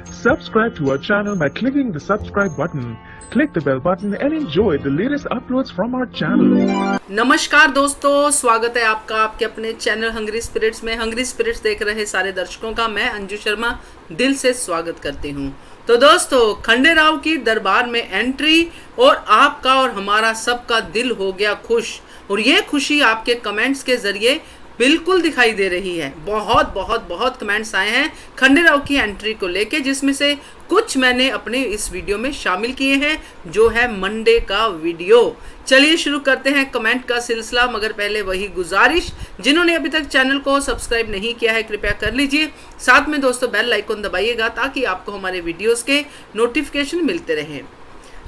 Subscribe to our channel by clicking the subscribe button. Click the bell button and enjoy the latest uploads from our channel. नमस्कार दोस्तों, स्वागत है आपका आपके अपने चैनल हंग्री स्पिरिट्स में। हंग्री स्पिरिट्स देख रहे सारे दर्शकों का मैं अंजू शर्मा दिल से स्वागत करती हूं। तो दोस्तों, खंडे राव की दरबार में एंट्री और आपका और हमारा सबका दिल हो गया खुश, और ये खुशी आपके कमेंट्स के जरिए बिल्कुल दिखाई दे रही है। बहुत बहुत बहुत कमेंट्स आए हैं खंडे राव की एंट्री को लेके, जिसमें से कुछ मैंने अपने इस वीडियो में शामिल किए हैं, जो है मंडे का वीडियो। चलिए शुरू करते हैं कमेंट का सिलसिला, मगर पहले वही गुजारिश, जिन्होंने अभी तक चैनल को सब्सक्राइब नहीं किया है कृपया कर लीजिए। साथ में दोस्तों बेल आइकन दबाइएगा ताकि आपको हमारे वीडियोस के नोटिफिकेशन मिलते रहें।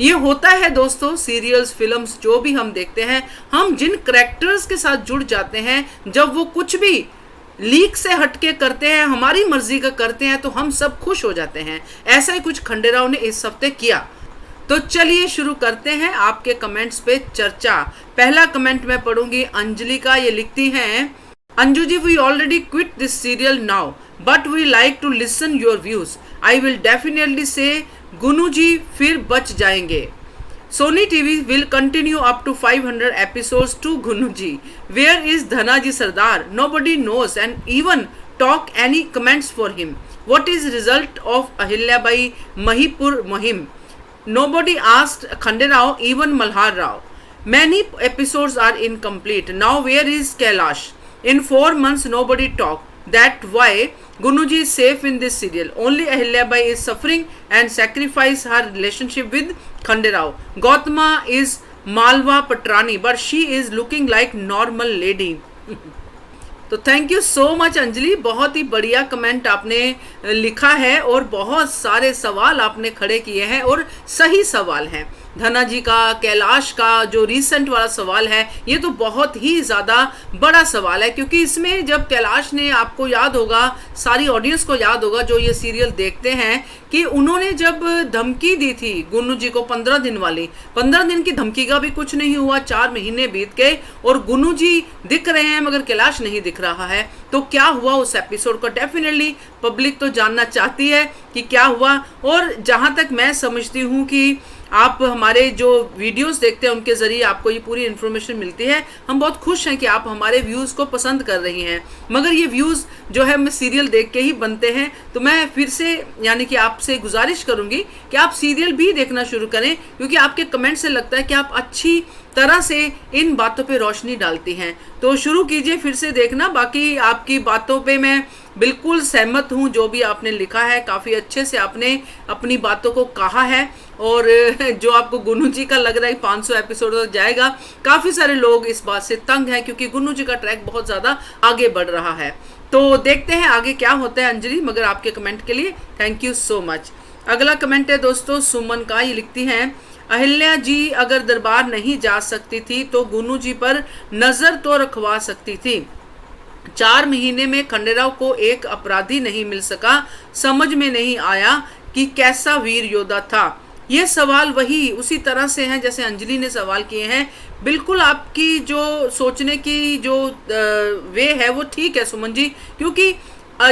ये होता है दोस्तों, सीरियल्स फिल्म्स जो भी हम देखते हैं, हम जिन करेक्टर्स के साथ जुड़ जाते हैं, जब वो कुछ भी लीक से हटके करते हैं, हमारी मर्जी का करते हैं, तो हम सब खुश हो जाते हैं। ऐसा ही कुछ खंडे राव ने इस हफ्ते किया। तो चलिए शुरू करते हैं आपके कमेंट्स पे चर्चा। पहला कमेंट मैं पढ़ूंगी अंजलि का। ये लिखती हैं, Anju ji, we already quit this serial now but we like to listen your views. I will definitely say Gunu ji फिर बच जाएंगे। Sony TV will continue up to 500 episodes to Gunu ji. Where is Dhanaji Sardar? Nobody knows and even talk any comments for him. What is result of Ahilyabai Mahipur muhim? Nobody asked Khande Rao, even Malhar Rao. Many episodes are incomplete. Now where is Kailash? In 4 months nobody talked. That why Gunuji is safe in this serial. Only Ahilyabai is suffering and sacrifice her relationship with Khande Rao. Gautama is Malwa Patrani, but she is looking like normal lady. तो thank you so much Anjali, बहुत ही बढ़िया comment आपने लिखा है और बहुत सारे सवाल आपने खड़े किए हैं और सही सवाल हैं। धना जी का, कैलाश का जो रीसेंट वाला सवाल है, ये तो बहुत ही ज़्यादा बड़ा सवाल है, क्योंकि इसमें जब कैलाश ने, आपको याद होगा, सारी ऑडियंस को याद होगा जो ये सीरियल देखते हैं, कि उन्होंने जब धमकी दी थी गुन्नू जी को 15 दिन वाली, 15 दिन की धमकी का भी कुछ नहीं हुआ, 4 महीने बीत गए और गुन्नू जी दिख रहे हैं मगर कैलाश नहीं दिख रहा है। तो क्या हुआ उस एपिसोड को? डेफिनेटली पब्लिक तो जानना चाहती है कि क्या हुआ। और जहाँ तक मैं समझती हूँ कि आप हमारे जो वीडियोस देखते हैं उनके ज़रिए आपको ये पूरी इन्फॉर्मेशन मिलती है। हम बहुत खुश हैं कि आप हमारे व्यूज़ को पसंद कर रही हैं, मगर ये व्यूज़ जो है मैं सीरियल देख के ही बनते हैं। तो मैं फिर से यानी कि आपसे गुजारिश करूँगी कि आप सीरियल भी देखना शुरू करें, क्योंकि आपके कमेंट से लगता है कि आप अच्छी तरह से इन बातों पे रोशनी डालती हैं। तो शुरू कीजिए फिर से देखना। बाकी आपकी बातों पे मैं बिल्कुल सहमत हूँ, जो भी आपने लिखा है काफ़ी अच्छे से आपने अपनी बातों को कहा है। और जो आपको गुन्नू जी का लग रहा है 500 एपिसोड तक जाएगा, काफ़ी सारे लोग इस बात से तंग हैं, क्योंकि गुन्नू जी का ट्रैक बहुत ज़्यादा आगे बढ़ रहा है। तो देखते हैं आगे क्या होता है अंजलि, मगर आपके कमेंट के लिए थैंक यू सो मच। अगला कमेंट है दोस्तों सुमन का। ये लिखती हैं, अहिल्या जी अगर दरबार नहीं जा सकती थी तो गुन्नू जी पर नज़र तो रखवा सकती थी। 4 महीने में खंडे राव को एक अपराधी नहीं मिल सका। समझ में नहीं आया कि कैसा वीर योद्धा था। ये सवाल वही उसी तरह से हैं जैसे अंजलि ने सवाल किए हैं। बिल्कुल आपकी जो सोचने की जो वे है वो ठीक है सुमन जी, क्योंकि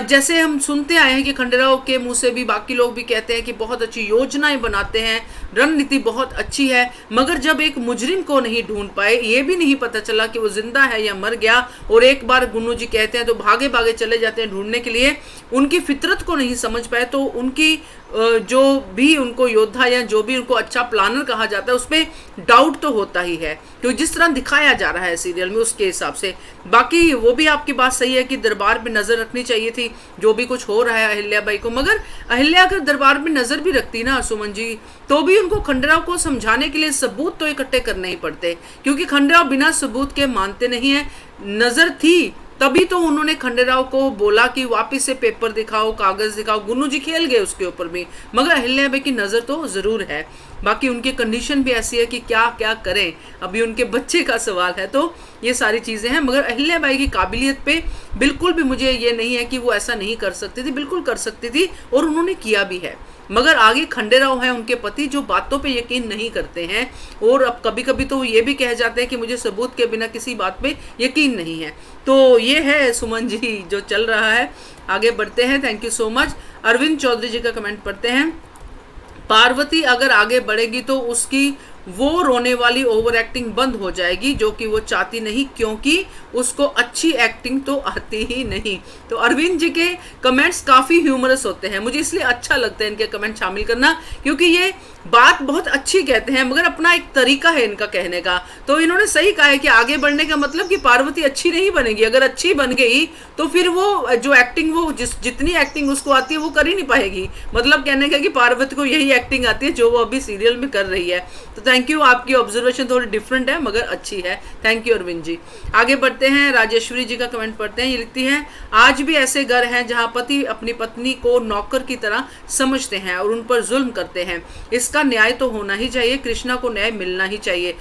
जैसे हम सुनते आए हैं कि खंडे राव के मुंह से भी बाकी लोग भी कहते हैं कि बहुत अच्छी योजनाएं बनाते हैं, रणनीति बहुत अच्छी है, मगर जब एक मुजरिम को नहीं ढूंढ पाए, ये भी नहीं पता चला कि वो जिंदा है या मर गया, और एक बार गुन्नू जी कहते हैं तो भागे भागे चले जाते हैं ढूंढने के लिए, उनकी फितरत को नहीं समझ पाए, तो उनकी जो भी उनको योद्धा या जो भी उनको अच्छा प्लानर कहा जाता है उस पर डाउट तो होता ही है, तो जिस तरह दिखाया जा रहा है सीरियल में उसके हिसाब से। बाकी वो भी आपकी बात सही है कि दरबार पे नज़र रखनी चाहिए थी जो भी कुछ हो रहा है अहिल्याबाई को, मगर अहिल्या अगर दरबार पे नज़र भी रखती ना सुमन जी, तो भी उनको खंडे राव को समझाने के लिए सबूत तो इकट्ठे करने ही पड़ते, क्योंकि खंडे राव बिना सबूत के मानते नहीं है। नज़र थी तभी तो उन्होंने खंडे राव को बोला कि वापिस से पेपर दिखाओ, कागज़ दिखाओ। गुन्नू जी खेल गए उसके ऊपर भी, मगर अहिल्याबाई की नज़र तो ज़रूर है। बाकी उनकी कंडीशन भी ऐसी है कि क्या क्या करें, अभी उनके बच्चे का सवाल है, तो ये सारी चीज़ें हैं। मगर अहिल्याबाई की काबिलियत पे बिल्कुल भी मुझे ये नहीं है कि वो ऐसा नहीं कर सकती थी, बिल्कुल कर सकती थी और उन्होंने किया भी है। मगर आगे खंडे राव हैं उनके पति, जो बातों पे यकीन नहीं करते हैं, और अब कभी कभी तो ये भी कह जाते हैं कि मुझे सबूत के बिना किसी बात पे यकीन नहीं है। तो ये है सुमन जी जो चल रहा है। आगे बढ़ते हैं, thank you so much. Arvind Chaudhary ji का कमेंट पढ़ते हैं। पार्वती अगर आगे बढ़ेगी तो उसकी वो रोने वाली ओवर एक्टिंग बंद हो जाएगी जो कि वो चाहती नहीं, क्योंकि उसको अच्छी एक्टिंग तो आती ही नहीं। तो अरविंद जी के कमेंट्स काफ़ी ह्यूमरस होते हैं, मुझे इसलिए अच्छा लगता है इनके कमेंट शामिल करना, क्योंकि ये बात बहुत अच्छी कहते हैं मगर अपना एक तरीका है इनका कहने का। तो इन्होंने सही कहा है कि आगे बढ़ने का मतलब कि पार्वती अच्छी नहीं बनेगी, अगर अच्छी बन गई तो फिर वो जो एक्टिंग वो जितनी एक्टिंग उसको आती है वो कर ही नहीं पाएगी। मतलब कहने का कि पार्वती को यही एक्टिंग आती है जो वो अभी सीरियल में कर रही है। तो थैंक यू, आपकी ऑब्जर्वेशन थोड़ी डिफरेंट है मगर अच्छी है। Thank you Arvind ji. आगे बढ़ते हैं, राजेश्वरी जी का कमेंट पढ़ते हैं। ये लिखती हैं, आज भी ऐसे घर हैं जहां पति अपनी पत्नी को नौकर की तरह समझते हैं और उन पर जुल्म करते हैं। इसका न्याय तो होना ही चाहिए, कृष्णा को न्याय मिलना ही चाहिए।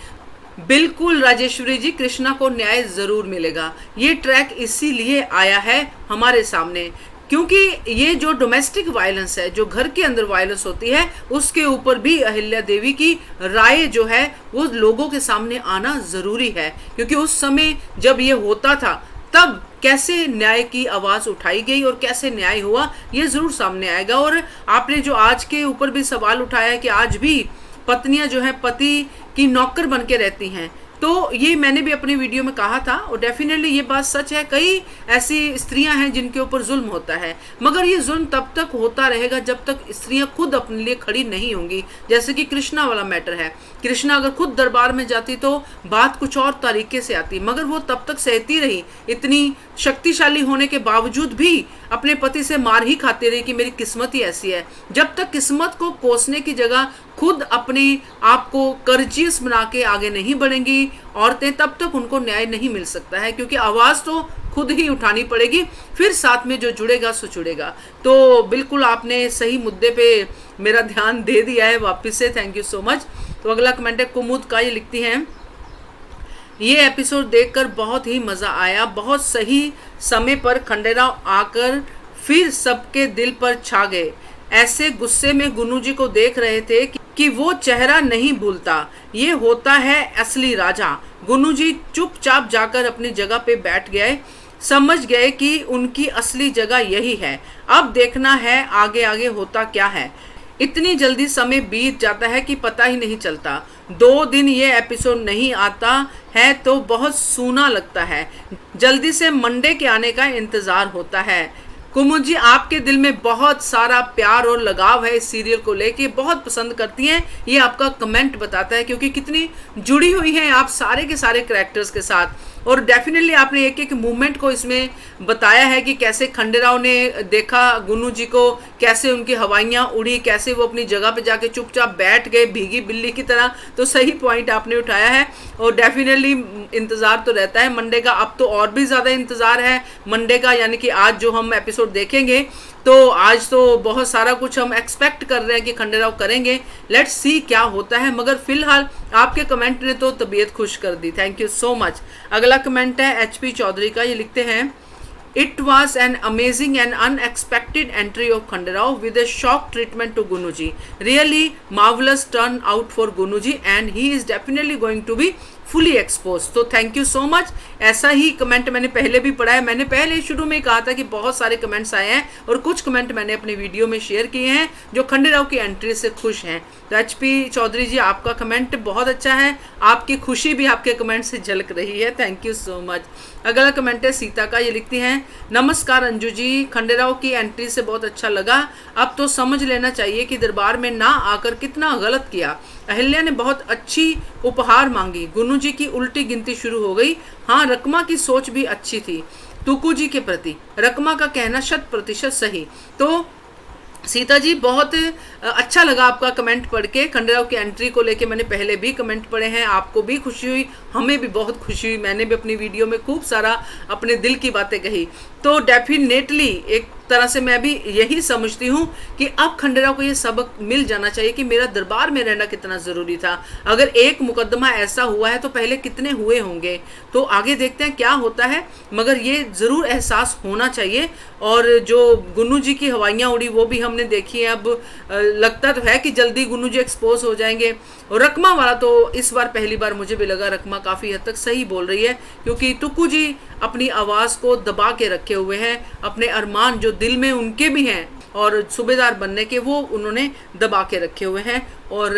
बिल्कुल राजेश्वरी जी, कृष्णा को न्याय जरूर मिलेगा। ये ट्रैक इसीलिए आया है हमारे सामने क्योंकि ये जो डोमेस्टिक वायलेंस है, जो घर के अंदर वायलेंस होती है, उसके ऊपर भी अहिल्या देवी की राय जो है वो लोगों के सामने आना जरूरी है। क्योंकि उस समय जब ये होता था तब कैसे न्याय की आवाज़ उठाई गई और कैसे न्याय हुआ ये ज़रूर सामने आएगा। और आपने जो आज के ऊपर भी सवाल उठाया है कि आज भी पत्नियां जो है पति की नौकर बन के रहती हैं, तो ये मैंने भी अपनी वीडियो में कहा था और डेफिनेटली ये बात सच है। कई ऐसी स्त्रियां हैं जिनके ऊपर जुल्म होता है, मगर ये जुल्म तब तक होता रहेगा जब तक स्त्रियां खुद अपने लिए खड़ी नहीं होंगी। जैसे कि कृष्णा वाला मैटर है, कृष्णा अगर खुद दरबार में जाती तो बात कुछ और तरीके से आती, मगर वो तब तक सहती रही, इतनी शक्तिशाली होने के बावजूद भी अपने पति से मार ही खाती रही कि मेरी किस्मत ही ऐसी है। जब तक किस्मत को कोसने की जगह खुद अपने आप को कर्जियस बना के आगे नहीं बढ़ेंगी औरतें, तब तक उनको न्याय नहीं मिल सकता है, क्योंकि आवाज़ तो खुद ही उठानी पड़ेगी, फिर साथ में जो जुड़ेगा सो जुड़ेगा। तो बिल्कुल आपने सही मुद्दे पे मेरा ध्यान दे दिया है वापस से, थैंक यू सो मच। तो अगला कमेंट है कुमुद का, ये लिखती हैं, ये एपिसोड देखकर बहुत ही मज़ा आया, बहुत सही समय पर खंडेराव आकर फिर सबके दिल पर छा गए। ऐसे गुस्से में गुन्नू जी को देख रहे थे कि वो चेहरा नहीं भूलता, ये होता है असली राजा। गुन्नू जी चुपचाप जाकर अपनी जगह पे बैठ गए, समझ गए कि उनकी असली जगह यही है। अब देखना है आगे आगे होता क्या है। इतनी जल्दी समय बीत जाता है कि पता ही नहीं चलता। 2 दिन ये एपिसोड नहीं आता है तो बहुत सूना लगता है। जल्दी से मंडे के आने का इंतज़ार होता है। कुमुद जी, आपके दिल में बहुत सारा प्यार और लगाव है इस सीरियल को लेके, बहुत पसंद करती हैं, ये आपका कमेंट बताता है, क्योंकि कितनी जुड़ी हुई हैं आप सारे के सारे कैरेक्टर्स के साथ। और डेफिनेटली आपने एक एक मूवमेंट को इसमें बताया है कि कैसे खंडेराव ने देखा गुन्नू जी को, कैसे उनकी हवाइयाँ उड़ी, कैसे वो अपनी जगह पे जाके चुपचाप बैठ गए भीगी बिल्ली की तरह। तो सही पॉइंट आपने उठाया है और डेफिनेटली इंतज़ार तो रहता है मंडे का। अब तो और भी ज़्यादा इंतज़ार है मंडे का, यानी कि आज जो हम एपिसोड देखेंगे, तो आज तो बहुत सारा कुछ हम एक्सपेक्ट कर रहे हैं कि खंडेराव करेंगे। लेट्स सी क्या होता है, मगर फिलहाल आपके कमेंट ने तो तबीयत खुश कर दी, थैंक यू सो मच। अगला कमेंट है HP चौधरी का, ये लिखते हैं, It was an amazing and unexpected entry of Khanderao with a shock treatment to Gunuji. Really marvelous turn out for Gunuji and he is definitely going to be fully expose. तो thank you so much. ऐसा ही comment मैंने पहले भी पढ़ा है, मैंने पहले शुरू में कहा था कि बहुत सारे कमेंट्स आए हैं और कुछ कमेंट मैंने अपनी वीडियो में शेयर किए हैं जो खंडेराव की एंट्री से खुश हैं। तो HP चौधरी जी, आपका कमेंट बहुत अच्छा है, आपकी खुशी भी आपके कमेंट से झलक रही है, थैंक यू सो मच। अगला कमेंट है सीता का, ये लिखती हैं, नमस्कार अंजू जी, खंडेराव की एंट्री से बहुत अच्छा लगा। अब तो समझ लेना चाहिए कि दरबार में ना आकर कितना गलत किया। अहिल्या ने बहुत अच्छी उपहार मांगी, गुन्नू जी की उल्टी गिनती शुरू हो गई। हाँ, रकमा की सोच भी अच्छी थी टुकू जी के प्रति, रकमा का कहना 100% सही। तो सीता जी, बहुत अच्छा लगा आपका कमेंट पढ़ के। खंडेराव की एंट्री को लेके मैंने पहले भी कमेंट पढ़े हैं, आपको भी खुशी हुई, हमें भी बहुत खुशी हुई, मैंने भी अपनी वीडियो में खूब सारा अपने दिल की बातें कही। तो डेफिनेटली एक तरह से मैं भी यही समझती हूँ कि अब खंडेराव को ये सबक मिल जाना चाहिए कि मेरा दरबार में रहना कितना ज़रूरी था। अगर एक मुकदमा ऐसा हुआ है तो पहले कितने हुए होंगे, तो आगे देखते हैं क्या होता है, मगर ये ज़रूर एहसास होना चाहिए। और जो गुन्नू जी की हवाइयाँ उड़ी वो भी हमने देखी है, अब लगता तो है कि जल्दी गुन्नू जी एक्सपोज हो जाएंगे। और रकमा वाला तो इस बार पहली बार मुझे भी लगा रकमा काफ़ी हद तक सही बोल रही है, क्योंकि टुकू जी अपनी आवाज़ को दबा के रखे हुए हैं, अपने अरमान जो दिल में उनके भी हैं और सूबेदार बनने के वो उन्होंने दबा के रखे हुए हैं। और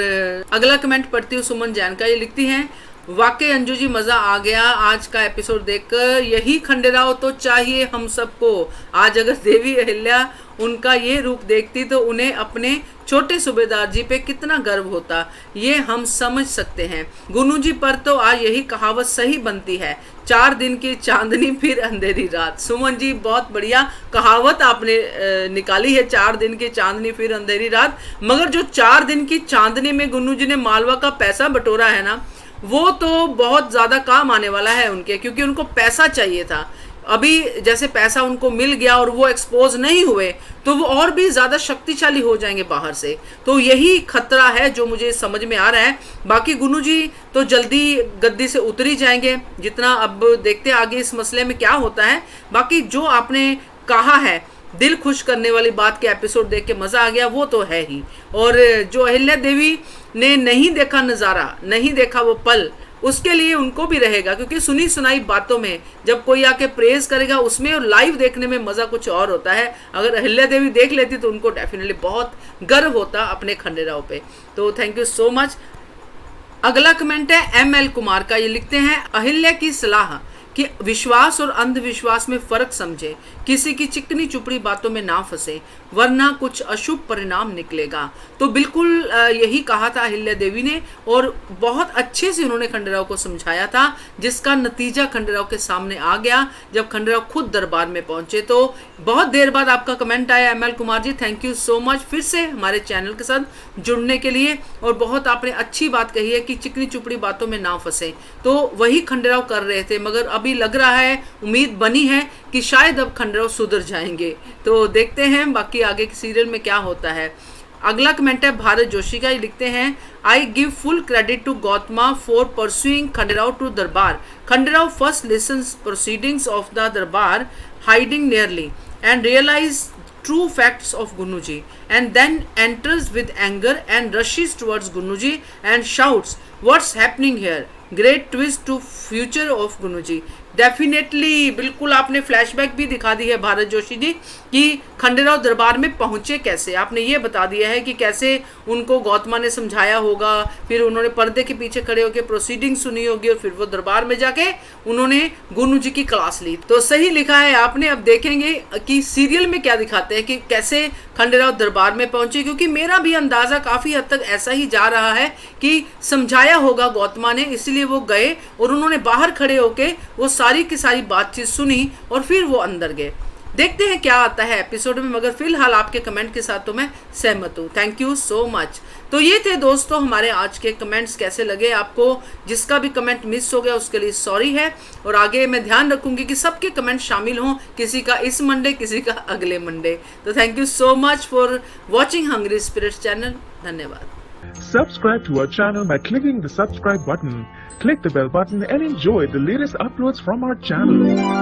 अगला कमेंट पढ़ती हूँ सुमन जैन का। ये लिखती हैं, वाकई अंजू जी मजा आ गया आज का एपिसोड देखकर, यही खंडेराव तो चाहिए हम सबको। आज अगर देवी अहिल्या उनका ये रूप देखती तो उन्हें अपने छोटे सूबेदार जी पे कितना गर्व होता, ये हम समझ सकते हैं। गुनू जी पर तो आज यही कहावत सही बनती है, 4 दिन की चांदनी फिर अंधेरी रात। सुमन जी बहुत बढ़िया कहावत आपने निकाली है, 4 दिन की चांदनी फिर अंधेरी रात। मगर जो 4 दिन की चांदनी में गुनू जी ने मालवा का पैसा बटोरा है ना, वो तो बहुत ज्यादा काम आने वाला है उनके, क्योंकि उनको पैसा चाहिए था। अभी जैसे पैसा उनको मिल गया और वो एक्सपोज नहीं हुए तो वो और भी ज्यादा शक्तिशाली हो जाएंगे बाहर से। तो यही खतरा है जो मुझे समझ में आ रहा है। बाकी गुनू जी तो जल्दी गद्दी से उतर ही जाएंगे, जितना अब देखते आगे इस मसले में क्या होता है। बाकी जो आपने कहा है दिल खुश करने वाली बात के एपिसोड देख के मजा आ गया, वो तो है ही। और जो अहिल्या देवी ने नहीं देखा नजारा, नहीं देखा वो पल, उसके लिए उनको भी रहेगा, क्योंकि सुनी सुनाई बातों में जब कोई आके प्रेज करेगा उसमें और लाइव देखने में मजा कुछ और होता है। अगर अहिल्या देवी देख लेती तो उनको डेफिनेटली बहुत गर्व होता अपने खंडेराव पे। तो थैंक यू सो मच। अगला कमेंट है ML कुमार का। ये लिखते हैं, अहिल्या की सलाह कि विश्वास और अंधविश्वास में फर्क समझे, किसी की चिकनी चुपड़ी बातों में ना फंसे, वरना कुछ अशुभ परिणाम निकलेगा। तो बिल्कुल यही कहा था अहिल्या देवी ने, और बहुत अच्छे से उन्होंने खंडेराव को समझाया था, जिसका नतीजा खंडेराव के सामने आ गया जब खंडेराव खुद दरबार में पहुंचे। तो बहुत देर बाद आपका कमेंट आया ML Kumar ji, thank you so much फिर से हमारे चैनल के साथ जुड़ने के लिए। और बहुत आपने अच्छी बात कही है कि चिकनी चुपड़ी बातों में ना फंसे, तो वही खंडेराव कर रहे थे। मगर अभी लग रहा है, उम्मीद बनी है कि शायद अब खंडेराव सुधर जाएंगे। तो देखते हैं बाकी आगे के सीरियल में क्या होता है। अगला कमेंट है भारत जोशी का। ये लिखते हैं, I give full credit to Gautama for pursuing Khanderao to darbar. Khanderao first listens proceedings of the darbar hiding nearly and realize true facts of Gunuji, and then enters with anger and rushes towards Gunuji and shouts, what's happening here? Great twist to future of Gunuji. Definitely बिल्कुल आपने flashback भी दिखा दी है भारत जोशी जी कि खंडेराव दरबार में पहुंचे कैसे। आपने ये बता दिया है कि कैसे उनको गौतमा ने समझाया होगा, फिर उन्होंने पर्दे के पीछे खड़े होकर प्रोसीडिंग सुनी होगी और फिर वो दरबार में जाके उन्होंने गुनू जी की क्लास ली। तो सही लिखा है आपने। अब देखेंगे कि सीरियल में क्या दिखाते हैं कि कैसे खंडेराव दरबार में पहुंचे, क्योंकि मेरा भी अंदाजा काफी हद तक ऐसा ही जा रहा है कि समझाया होगा गौतमा ने, इसलिए वो गए और उन्होंने बाहर खड़े होके वो सारी की सारी बातचीत सुनी और फिर वो अंदर गए। देखते हैं क्या आता है एपिसोड में, मगर फिलहाल आपके कमेंट के साथ तो मैं सहमत हूँ। Thank you so much. तो ये थे दोस्तों हमारे आज के कमेंट्स। कैसे लगे आपको? जिसका भी कमेंट मिस हो गया उसके लिए सॉरी है, और आगे मैं ध्यान रखूंगी कि सबके कमेंट शामिल हों, किसी का इस मंडे, किसी का अगले मंडे। तो thank you so much for watching Hungry Spirits channel. धन्यवाद। Subscribe to our channel by clicking the subscribe button. Click the bell button and enjoy the latest uploads from our channel.